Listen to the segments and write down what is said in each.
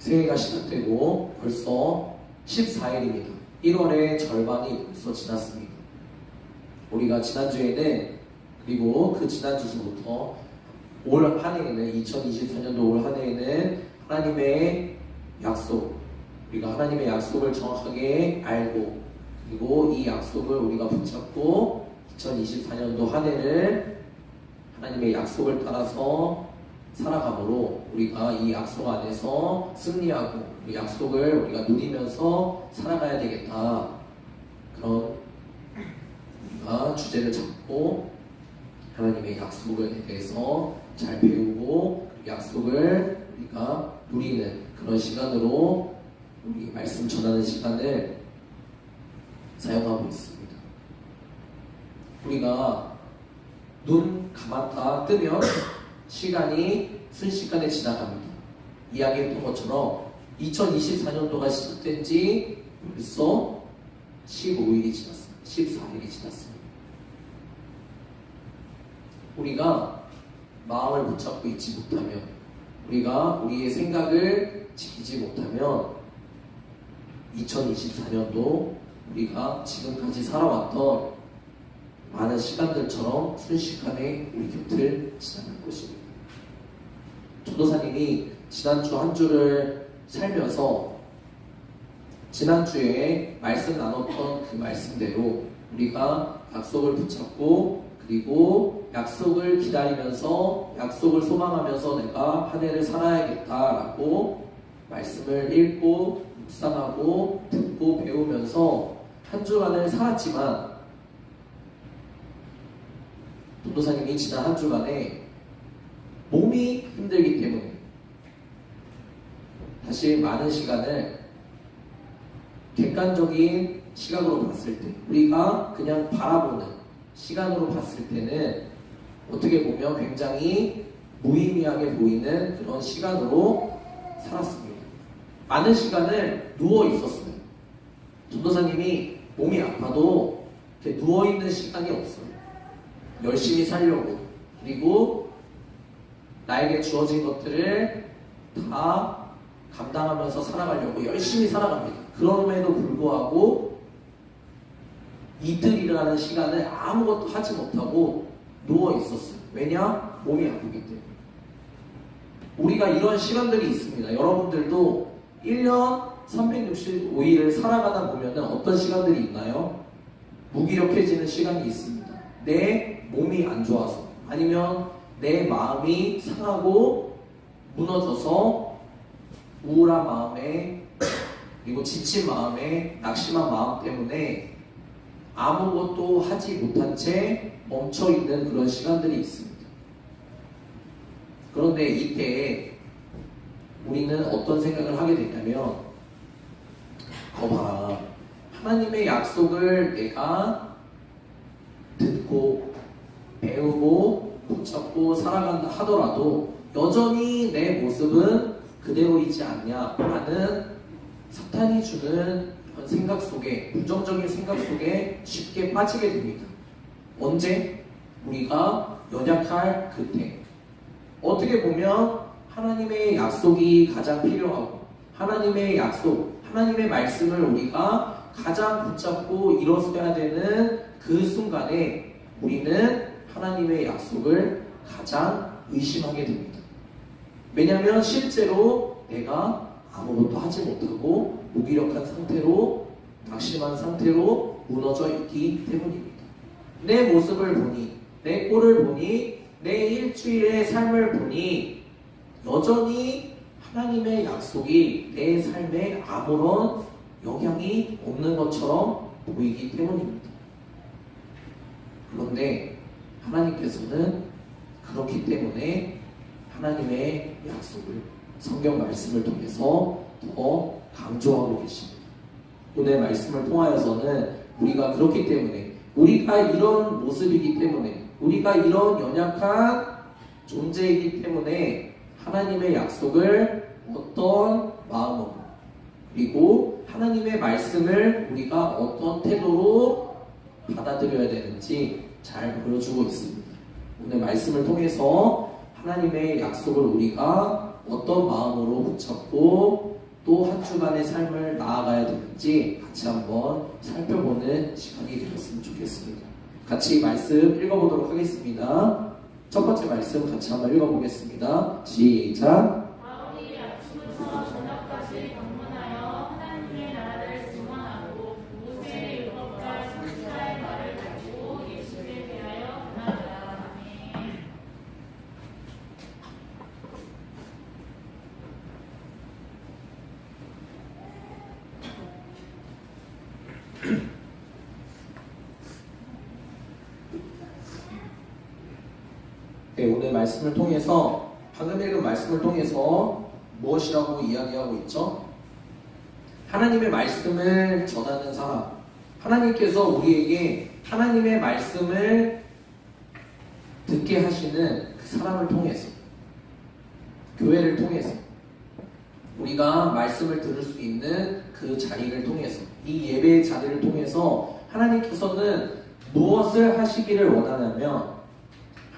새해가 시작되고 벌써 14일입니다. 1월의 절반이 벌써 지났습니다. 우리가 지난주에는 그리고 그 지난주부터 올 한 해에는 2024년도 올 한 해에는 하나님의 약속, 우리가 하나님의 약속을 정확하게 알고 그리고 이 약속을 우리가 붙잡고 2024년도 한 해를 하나님의 약속을 따라서 살아가므로 우리가 이 약속 안에서 승리하고 이 약속을 우리가 누리면서 살아가야 되겠다. 그런 우리가 주제를 잡고 하나님의 약속에 대해서 잘 배우고 약속을 우리가 누리는 그런 시간으로 우리 말씀 전하는 시간을 사용하고 있습니다. 우리가 눈 감았다 뜨면 시간이 순식간에 지나갑니다. 이야기했던 것처럼 2024년도가 시작된 지 벌써 15일이 지났습니다. 14일이 지났습니다. 우리가 마음을 붙잡고 있지 못하면, 우리가 우리의 생각을 지키지 못하면 2024년도 우리가 지금까지 살아왔던 많은 시간들처럼 순식간에 우리 곁을 지나갈 것입니다. 전도사님이 지난주 한 주를 살면서 지난주에 말씀 나눴던 그 말씀대로 우리가 약속을 붙잡고 그리고 약속을 기다리면서 약속을 소망하면서 내가 한 해를 살아야겠다라고 말씀을 읽고 묵상하고 듣고 배우면서 한 주간을 살았지만 전도사님이 지난 한 주간에 몸이 힘들기 때문에 사실 많은 시간을 객관적인 시각으로 봤을 때 우리가 그냥 바라보는 시간으로 봤을 때는 어떻게 보면 굉장히 무의미하게 보이는 그런 시간으로 살았습니다. 많은 시간을 누워 있었어요. 전도사님이 몸이 아파도 이렇게 누워 있는 시간이 없어요. 열심히 살려고 그리고 나에게 주어진 것들을 다 감당하면서 살아가려고 열심히 살아갑니다. 그럼에도 불구하고 이틀이라는 시간을 아무것도 하지 못하고 누워 있었어요. 왜냐? 몸이 아프기 때문에. 우리가 이런 시간들이 있습니다. 여러분들도 1년 365일을 살아가다 보면 어떤 시간들이 있나요? 무기력해지는 시간이 있습니다. 내 몸이 안 좋아서 아니면 내 마음이 상하고 무너져서 우울한 마음에 그리고 지친 마음에 낙심한 마음 때문에 아무것도 하지 못한 채 멈춰있는 그런 시간들이 있습니다. 그런데 이때 우리는 어떤 생각을 하게 되냐면 봐라, 하나님의 약속을 내가 듣고 배우고 붙잡고 살아간다 하더라도 여전히 내 모습은 그대로이지 않냐라는 사탄이 주는 생각 속에, 부정적인 생각 속에 쉽게 빠지게 됩니다. 언제? 우리가 연약할 그때. 어떻게 보면 하나님의 약속이 가장 필요하고 하나님의 약속, 하나님의 말씀을 우리가 가장 붙잡고 일어서야 되는 그 순간에 우리는 하나님의 약속을 가장 의심하게 됩니다. 왜냐하면 실제로 내가 아무것도 하지 못하고 무기력한 상태로 낙심한 상태로 무너져 있기 때문입니다. 내 모습을 보니, 내 꼴을 보니, 내 일주일의 삶을 보니 여전히 하나님의 약속이 내 삶에 아무런 영향이 없는 것처럼 보이기 때문입니다. 그런데 하나님께서는 그렇기 때문에 하나님의 약속을 성경 말씀을 통해서 더 강조하고 계십니다. 오늘 말씀을 통하여서는 우리가 그렇기 때문에 우리가 이런 모습이기 때문에 우리가 이런 연약한 존재이기 때문에 하나님의 약속을 어떤 마음으로 그리고 하나님의 말씀을 우리가 어떤 태도로 받아들여야 되는지 잘 보여주고 있습니다. 오늘 말씀을 통해서 하나님의 약속을 우리가 어떤 마음으로 붙잡고 또 한 주간의 삶을 나아가야 되는지 같이 한번 살펴보는 시간이 되었으면 좋겠습니다. 같이 말씀 읽어보도록 하겠습니다. 첫 번째 말씀 같이 한번 읽어보겠습니다. 시작. 아론이 아침부터 저녁까지 방문하여 하나님의 나라를 증언하고 모세의 율법과 선지자의 말을 가지고 예수를 대하여 전하더라. 아멘. 네, 오늘 말씀을 통해서 방금 읽은 말씀을 통해서 무엇이라고 이야기하고 있죠? 하나님의 말씀을 전하는 사람, 하나님께서 우리에게 하나님의 말씀을 듣게 하시는 그 사람을 통해서, 교회를 통해서, 우리가 말씀을 들을 수 있는 그 자리를 통해서, 이 예배의 자리를 통해서 하나님께서는 무엇을 하시기를 원하냐면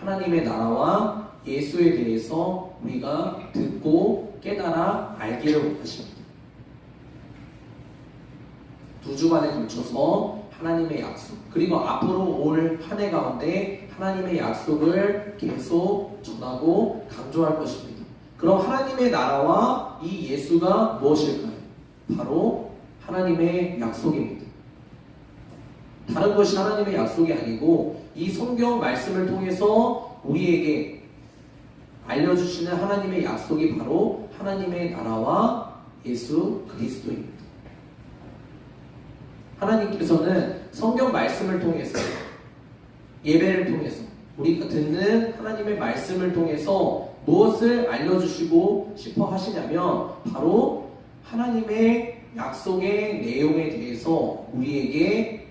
하나님의 나라와 예수에 대해서 우리가 듣고 깨달아 알기를 원하십니다. 두 주간에 걸쳐서 하나님의 약속, 그리고 앞으로 올 한 해 가운데 하나님의 약속을 계속 전하고 강조할 것입니다. 그럼 하나님의 나라와 이 예수가 무엇일까요? 바로 하나님의 약속입니다. 다른 것이 하나님의 약속이 아니고 이 성경 말씀을 통해서 우리에게 알려주시는 하나님의 약속이 바로 하나님의 나라와 예수 그리스도입니다. 하나님께서는 성경 말씀을 통해서, 예배를 통해서, 우리가 듣는 하나님의 말씀을 통해서 무엇을 알려주시고 싶어 하시냐면 바로 하나님의 약속의 내용에 대해서 우리에게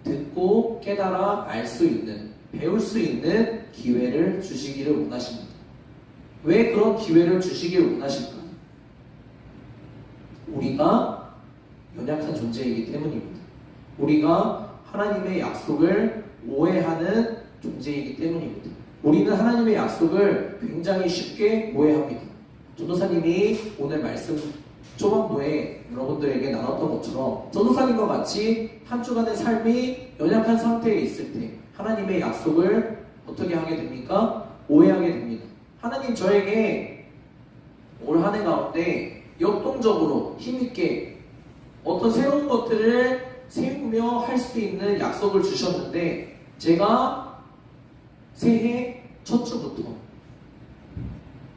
듣고 깨달아 알 수 있는, 배울 수 있는 기회를 주시기를 원하십니다. 왜 그런 기회를 주시기를 원하실까요? 우리가 연약한 존재이기 때문입니다. 우리가 하나님의 약속을 오해하는 존재이기 때문입니다. 우리는 하나님의 약속을 굉장히 쉽게 오해합니다. 전도사님이 오늘 말씀 초반부에 여러분들에게 나눴던 것처럼 전도사님과 같이 한 주간의 삶이 연약한 상태에 있을 때 하나님의 약속을 어떻게 하게 됩니까? 오해하게 됩니다. 하나님 저에게 올 한 해 가운데 역동적으로 힘있게 어떤 새로운 것들을 세우며 할 수 있는 약속을 주셨는데 제가 새해 첫 주부터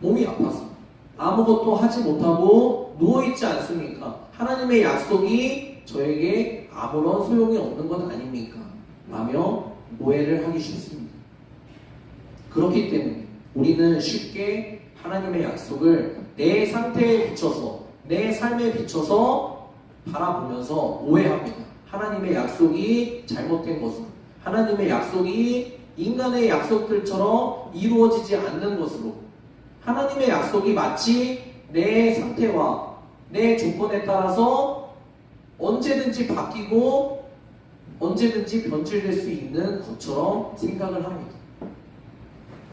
몸이 아파서 아무것도 하지 못하고 누워있지 않습니까? 하나님의 약속이 저에게 아무런 소용이 없는 것 아닙니까? 라며 오해를 하기 쉽습니다. 그렇기 때문에 우리는 쉽게 하나님의 약속을 내 상태에 비춰서, 내 삶에 비춰서 바라보면서 오해합니다. 하나님의 약속이 잘못된 것으로, 하나님의 약속이 인간의 약속들처럼 이루어지지 않는 것으로, 하나님의 약속이 마치 내 상태와 내 조건에 따라서 언제든지 바뀌고 언제든지 변질될 수 있는 것처럼 생각을 합니다.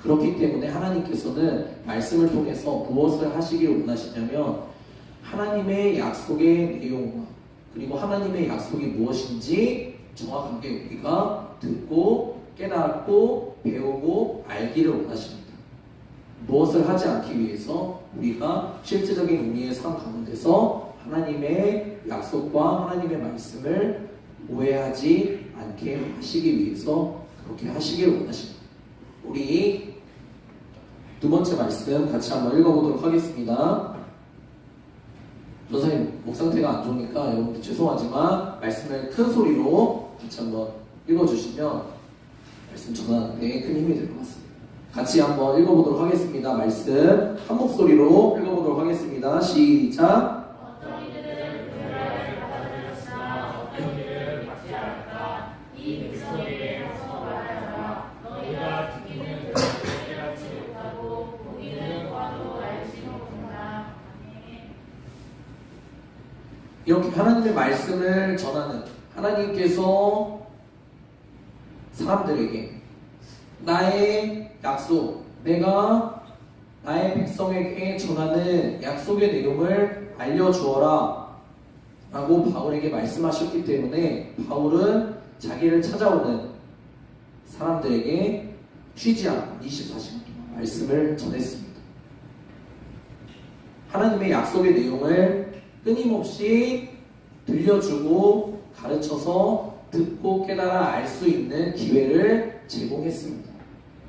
그렇기 때문에 하나님께서는 말씀을 통해서 무엇을 하시길 원하시냐면 하나님의 약속의 내용과 그리고 하나님의 약속이 무엇인지 정확하게 우리가 듣고 깨닫고 배우고 알기를 원하십니다. 무엇을 하지 않기 위해서 우리가 실제적인 의미의 삶 가운데서 하나님의 약속과 하나님의 말씀을 오해하지 않게 하시기 위해서 그렇게 하시길 원하십니다. 우리 두 번째 말씀 같이 한번 읽어보도록 하겠습니다. 전사님 목 상태가 안 좋으니까 여러분들 죄송하지만 말씀을 큰 소리로 같이 한번 읽어주시면 말씀 전하는데 큰 힘이 될 것 같습니다. 같이 한번 읽어보도록 하겠습니다. 말씀 한 목소리로 읽어보도록 하겠습니다. 시작. 어떤 이들은 구별을 받아들였으나 어떤 이들은 받지 않았다. 이 백성에게 가서 말하자. 너희가 듣기는 들었으나 깨닫지 못하고 보기는 봐도 알지 못한다. 아멘. 이렇게 하나님의 말씀을 전하는 하나님께서 사람들에게 나의 약속, 내가 나의 백성에게 전하는 약속의 내용을 알려주어라 라고 바울에게 말씀하셨기 때문에 바울은 자기를 찾아오는 사람들에게 쉬지 않고 24시간 동안 말씀을 전했습니다. 하나님의 약속의 내용을 끊임없이 들려주고 가르쳐서 듣고 깨달아 알 수 있는 기회를 제공했습니다.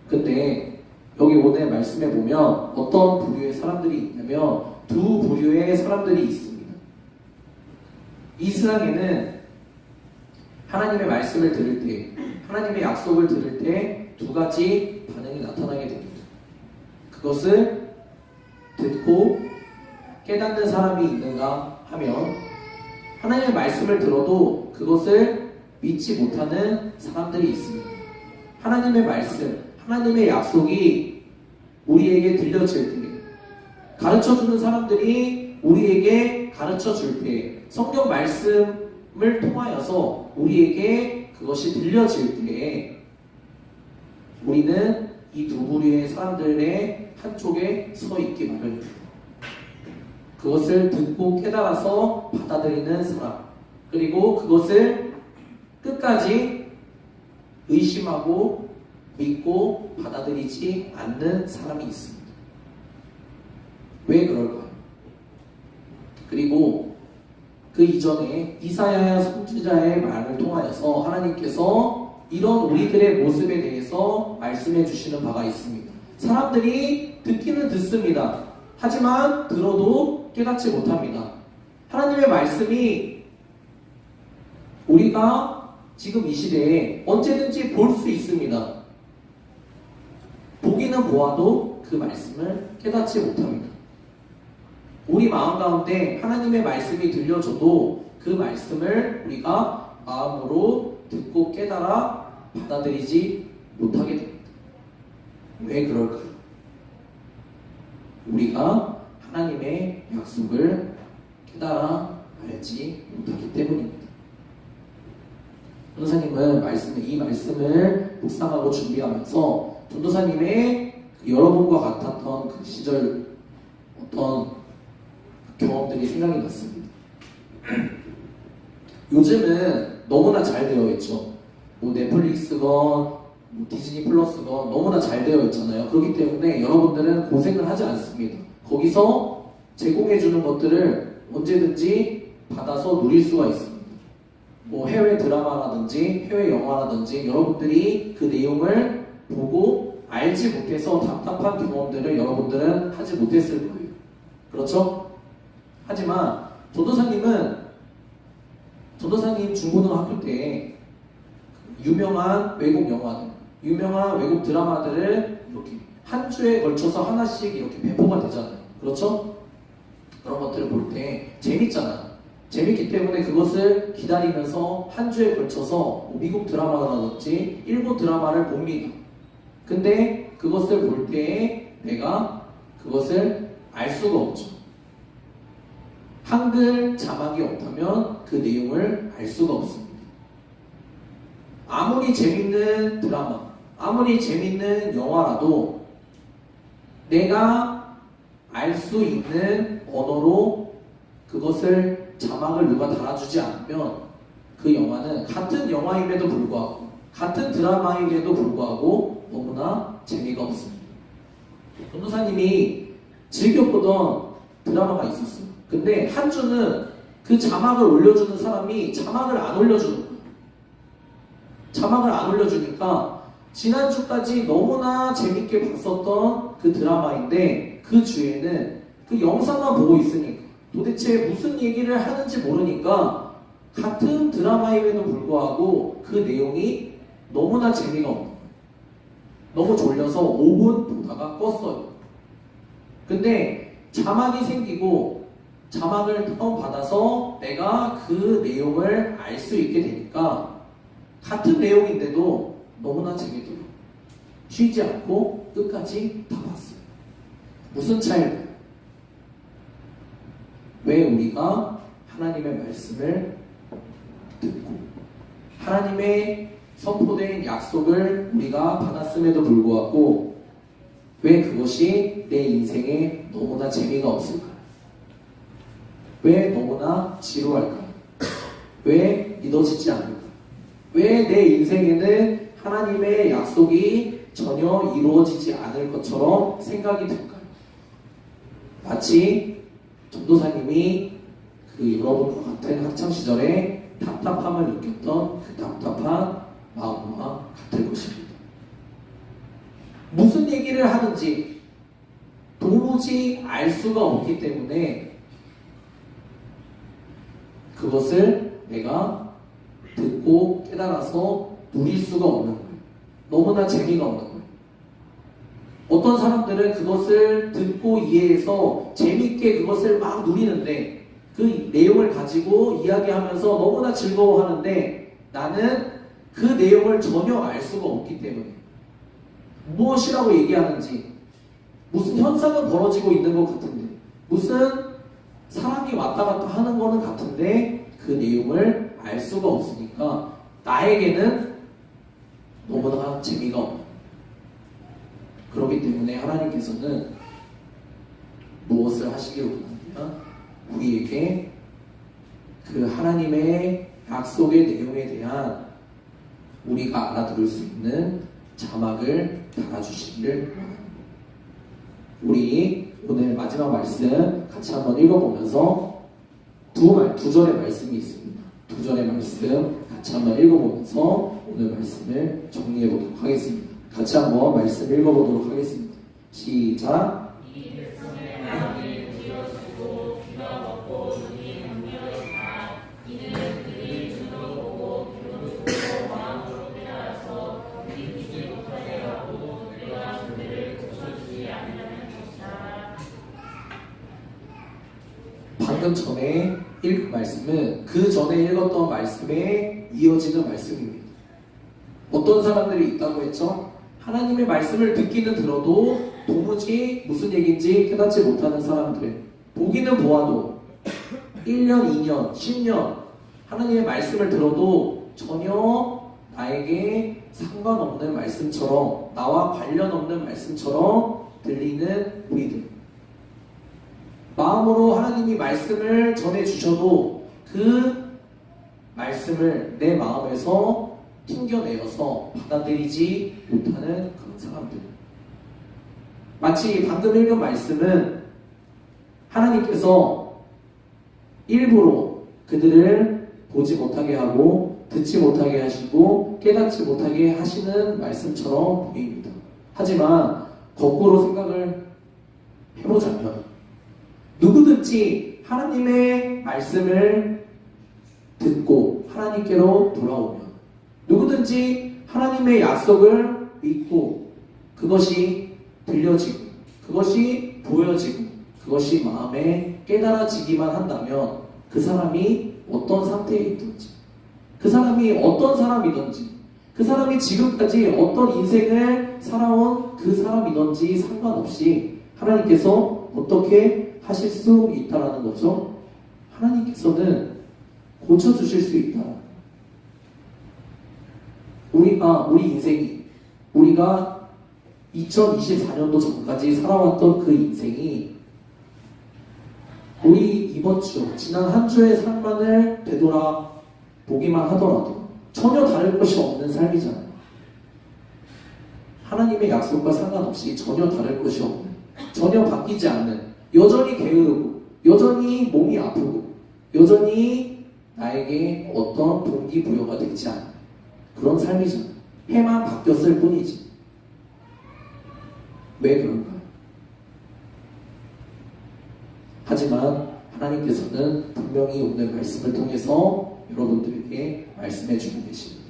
근데 여기 오늘 말씀에 보면 어떤 부류의 사람들이 있냐면 두 부류의 사람들이 있습니다. 이 세상에는 하나님의 말씀을 들을 때, 하나님의 약속을 들을 때 두 가지 반응이 나타나게 됩니다. 그것을 듣고 깨닫는 사람이 있는가 하면 하나님의 말씀을 들어도 그것을 믿지 못하는 사람들이 있습니다. 하나님의 말씀, 하나님의 약속이 우리에게 들려질 때, 가르쳐주는 사람들이 우리에게 가르쳐줄 때, 성경 말씀을 통하여서 우리에게 그것이 들려질 때 우리는 이 두 부류의 사람들의 한쪽에 서 있기 마련입니다. 그것을 듣고 깨달아서 받아들이는 사람, 그리고 그것을 끝까지 의심하고 믿고 받아들이지 않는 사람이 있습니다. 왜 그럴까요? 그리고 그 이전에 이사야 선지자의 말을 통하여서 하나님께서 이런 우리들의 모습에 대해서 말씀해 주시는 바가 있습니다. 사람들이 듣기는 듣습니다. 하지만 들어도 깨닫지 못합니다. 하나님의 말씀이 우리가 지금 이 시대에 언제든지 볼 수 있습니다. 보기는 보아도 그 말씀을 깨닫지 못합니다. 우리 마음 가운데 하나님의 말씀이 들려줘도 그 말씀을 우리가 마음으로 듣고 깨달아 받아들이지 못하게 됩니다. 왜 그럴까요? 우리가 하나님의 약속을 깨달아 알지 못하기 때문입니다. 전도사님은 이 말씀을 묵상하고 준비하면서 전도사님의 여러분과 같았던 그 시절 어떤 경험들이 생각이 났습니다. 요즘은 너무나 잘 되어 있죠. 뭐 넷플릭스건 뭐 디즈니 플러스건 너무나 잘 되어 있잖아요. 그렇기 때문에 여러분들은 고생을 하지 않습니다. 거기서 제공해주는 것들을 언제든지 받아서 누릴 수가 있습니다. 뭐 해외 드라마라든지 해외 영화라든지 여러분들이 그 내용을 보고 알지 못해서 답답한 경험들을 여러분들은 하지 못했을 거예요. 그렇죠? 하지만 전도사님 중고등학교 때 유명한 외국 영화들, 유명한 외국 드라마들을 이렇게 한 주에 걸쳐서 하나씩 이렇게 배포가 되잖아요. 그렇죠? 그런 것들을 볼 때 재밌잖아요. 재밌기 때문에 그것을 기다리면서 한 주에 걸쳐서 미국 드라마라든지 일본 드라마를 봅니다. 근데 그것을 볼 때에 내가 그것을 알 수가 없죠. 한글 자막이 없다면 그 내용을 알 수가 없습니다. 아무리 재밌는 드라마, 아무리 재밌는 영화라도 내가 알 수 있는 언어로 그것을 자막을 누가 달아주지 않으면 그 영화는 같은 영화임에도 불구하고 같은 드라마임에도 불구하고 너무나 재미가 없습니다. 전도사님이 즐겨보던 드라마가 있었어요. 근데 한 주는 그 자막을 올려주는 사람이 자막을 안 올려주는 거예요. 자막을 안 올려주니까 지난주까지 너무나 재밌게 봤었던 그 드라마인데 그 주에는 그 영상만 보고 있으니까 도대체 무슨 얘기를 하는지 모르니까 같은 드라마임에도 불구하고 그 내용이 너무나 재미가 없는 거예요. 너무 졸려서 5분 보다가 껐어요. 근데 자막이 생기고 자막을 다운받아서 내가 그 내용을 알 수 있게 되니까 같은 내용인데도 너무나 재미있더라고요. 쉬지 않고 끝까지 다 봤어요. 무슨 차이일까요? 왜 우리가 하나님의 말씀을 듣고 하나님의 선포된 약속을 우리가 받았음에도 불구하고 왜 그것이 내 인생에 너무나 재미가 없을까요? 왜 너무나 지루할까요? 왜 믿어지지 않을까요? 왜 내 인생에는 하나님의 약속이 전혀 이루어지지 않을 것처럼 생각이 들까요? 마치 전도사님이 그 여러분과 같은 학창시절에 답답함을 느꼈던 그 답답한 마음과 같을 것입니다. 무슨 얘기를 하는지 도무지 알 수가 없기 때문에 그것을 내가 듣고 깨달아서 누릴 수가 없는 거예요. 너무나 재미가 없는 거예요. 어떤 사람들은 그것을 듣고 이해해서 재밌게 그것을 막 누리는데 그 내용을 가지고 이야기하면서 너무나 즐거워하는데 나는 그 내용을 전혀 알 수가 없기 때문에 무엇이라고 얘기하는지 무슨 현상은 벌어지고 있는 것 같은데 무슨 사람이 왔다 갔다 하는 거는 같은데 그 내용을 알 수가 없으니까 나에게는 너무나 재미가 없는 그렇기 때문에 하나님께서는 무엇을 하시기를 원하느냐 우리에게 그 하나님의 약속의 내용에 대한 우리가 알아들을 수 있는 자막을 달아주시기를 원합니다. 우리 오늘 마지막 말씀 같이 한번 읽어보면서 두 절의 말씀이 있습니다. 두 절의 말씀 같이 한번 읽어보면서 오늘 말씀을 정리해보도록 하겠습니다. 같이 한번 말씀 읽어보도록 하겠습니다. 시작. 이 백성의 마음이 기어지고 귀가 먹고 눈이 감겨졌다. 이는 그들이 주를 보고 귀로 듣고 마음으로 깨달아서 믿지 못하게 하고 내가 그들을 고쳐주지 않으려는 것이다. 방금 전에 읽은 말씀은 그 전에 읽었던 말씀에 이어지는 말씀입니다. 어떤 사람들이 있다고 했죠? 하나님의 말씀을 듣기는 들어도 도무지 무슨 얘기인지 깨닫지 못하는 사람들. 보기는 보아도 1년, 2년, 10년 하나님의 말씀을 들어도 전혀 나에게 상관없는 말씀처럼 나와 관련 없는 말씀처럼 들리는 우리들. 마음으로 하나님이 말씀을 전해주셔도 그 말씀을 내 마음에서 튕겨내어서 받아들이지 못하는 그런 사람들. 마치 방금 읽은 말씀은 하나님께서 일부러 그들을 보지 못하게 하고 듣지 못하게 하시고 깨닫지 못하게 하시는 말씀처럼 보입니다. 하지만 거꾸로 생각을 해보자면 누구든지 하나님의 말씀을 듣고 하나님께로 돌아오면 누구든지 하나님의 약속을 믿고 그것이 들려지고 그것이 보여지고 그것이 마음에 깨달아지기만 한다면 그 사람이 어떤 상태에 있든지 그 사람이 어떤 사람이든지 그 사람이 지금까지 어떤 인생을 살아온 그 사람이든지 상관없이 하나님께서 어떻게 하실 수 있다라는 거죠. 하나님께서는 고쳐주실 수 있다. 우리 인생이 우리가 2024년도 전까지 살아왔던 그 인생이 우리 이번 주 지난 한 주의 삶만을 되돌아 보기만 하더라도 전혀 다를 것이 없는 삶이잖아요. 하나님의 약속과 상관없이 전혀 다를 것이 없는 전혀 바뀌지 않는 여전히 게으르고 여전히 몸이 아프고 여전히 나에게 어떤 동기부여가 되지 않는 그런 삶이잖아요. 해만 바뀌었을 뿐이지. 왜 그럴까요? 하지만 하나님께서는 분명히 오늘 말씀을 통해서 여러분들에게 말씀해 주고 계십니다.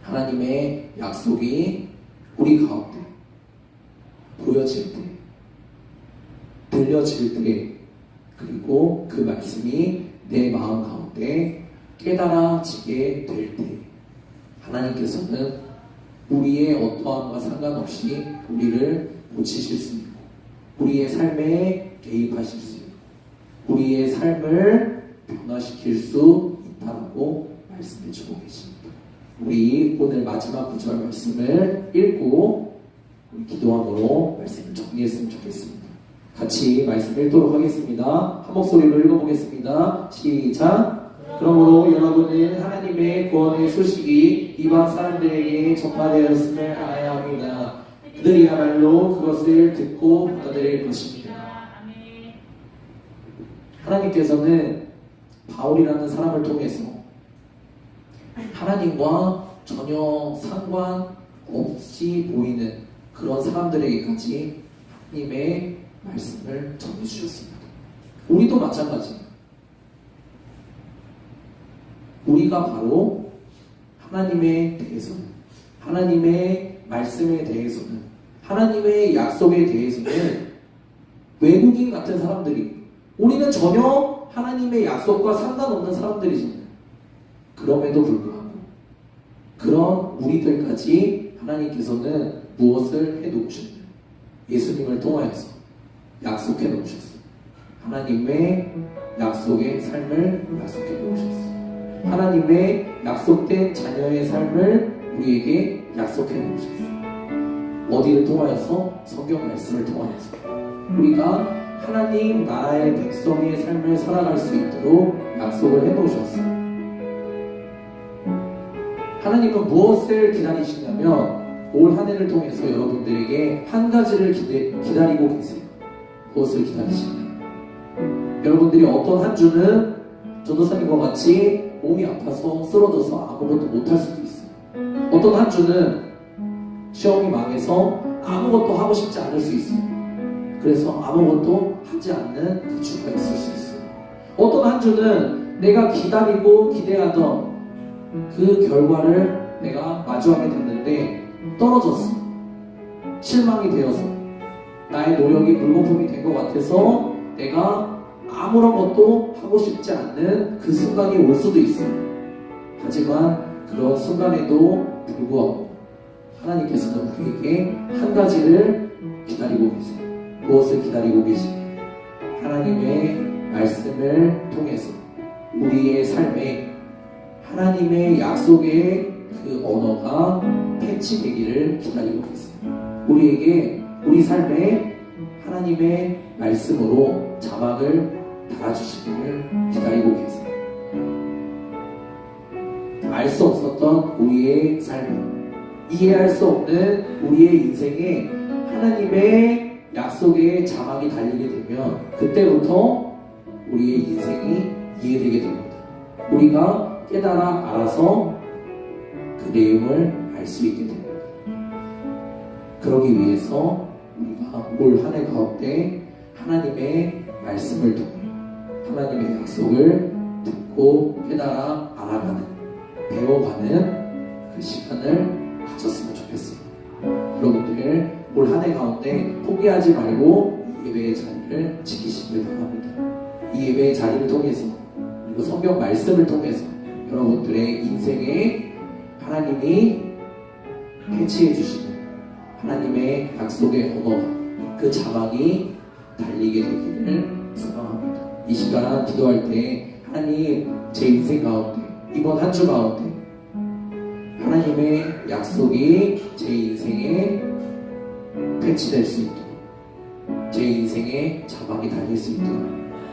하나님의 약속이 우리 가운데 보여질 때, 들려질 때, 그리고 그 말씀이 내 마음 가운데 깨달아지게 될 때, 하나님께서는 우리의 어떠함과 상관없이 우리를 고치실 수 있고 우리의 삶에 개입하실 수 있고 우리의 삶을 변화시킬 수 있다고 말씀해 주고 계십니다. 우리 오늘 마지막 구절 말씀을 읽고 우리 기도함으로 말씀을 정리했으면 좋겠습니다. 같이 말씀 읽도록 하겠습니다. 한 목소리로 읽어보겠습니다. 시작. 그러므로 여러분은 하나님의 구원의 소식이 이방 사람들에게 전파되었음을 알아야 합니다. 그들이야말로 그것을 듣고 받아들일 것입니다. 하나님께서는 바울이라는 사람을 통해서 하나님과 전혀 상관없이 보이는 그런 사람들에게까지 하나님의 말씀을 전해주셨습니다. 우리도 마찬가지입니다. 우리가 바로 하나님에 대해서는, 하나님의 말씀에 대해서는, 하나님의 약속에 대해서는 외국인 같은 사람들이, 우리는 전혀 하나님의 약속과 상관없는 사람들이잖아요. 그럼에도 불구하고 그런 우리들까지 하나님께서는 무엇을 해놓으셨나요? 예수님을 통하여서 약속해 놓으셨어요. 하나님의 약속의 삶을 약속해 놓으셨어요. 하나님의 약속된 자녀의 삶을 우리에게 약속해 놓으셨어요. 어디를 통하여서? 성경 말씀을 통하여서 우리가 하나님 나라의 백성의 삶을 살아갈 수 있도록 약속을 해 놓으셨어요. 하나님은 무엇을 기다리시냐면 올 한 해를 통해서 여러분들에게 한 가지를 기다리고 계세요. 무엇을 기다리시냐면 여러분들이 어떤 한 주는 전도사님과 같이 몸이 아파서 쓰러져서 아무것도 못할 수도 있어요. 어떤 한 주는 시험이 망해서 아무것도 하고 싶지 않을 수 있어요. 그래서 아무것도 하지 않는 그 주가 있을 수 있어요. 어떤 한 주는 내가 기다리고 기대하던 그 결과를 내가 마주하게 됐는데 떨어졌어. 실망이 되어서 나의 노력이 물거품이 된 것 같아서 내가 아무런 것도 하고 싶지 않는 그 순간이 올 수도 있어요. 하지만 그런 순간에도 불구하고 하나님께서는 우리에게 한 가지를 기다리고 계세요. 무엇을 기다리고 계시냐? 하나님의 말씀을 통해서 우리의 삶에 하나님의 약속의 그 언어가 패치되기를 기다리고 계세요. 우리에게 우리 삶에 하나님의 말씀으로 자막을 달아주시기를 기다리고 계세요. 알 수 없었던 우리의 삶에, 이해할 수 없는 우리의 인생에 하나님의 약속의 자막이 달리게 되면 그때부터 우리의 인생이 이해되게 됩니다. 우리가 깨달아 알아서 그 내용을 알 수 있게 됩니다. 그러기 위해서 우리가 올 한 해 가운데 하나님의 말씀을 통해 하나님의 약속을 듣고 깨달아 알아가는, 배워가는 그 시간을 가졌으면 좋겠어요. 여러분들 올 한 해 가운데 포기하지 말고 이 예배의 자리를 지키시길 바랍니다. 이 예배의 자리를 통해서 그리고 성경 말씀을 통해서 여러분들의 인생에 하나님이 해치해 주시는 하나님의 약속의 언어가, 그 자막이 달리게 되기를 소망합니다. 이 시간 기도할 때 하나님, 제 인생 가운데, 이번 한 주 가운데 하나님의 약속이 제 인생에 패치될 수 있도록, 제 인생에 자막이 달릴 수 있도록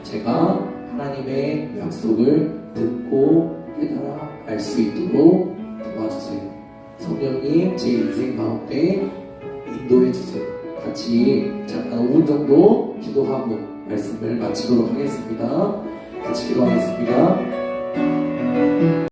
제가 하나님의 약속을 듣고 깨달아 알 수 있도록 도와주세요. 성령님, 제 인생 가운데 인도해 주세요. 같이 잠깐 5분 정도 기도하고 말씀을 마치도록 하겠습니다. 같이 기도하겠습니다.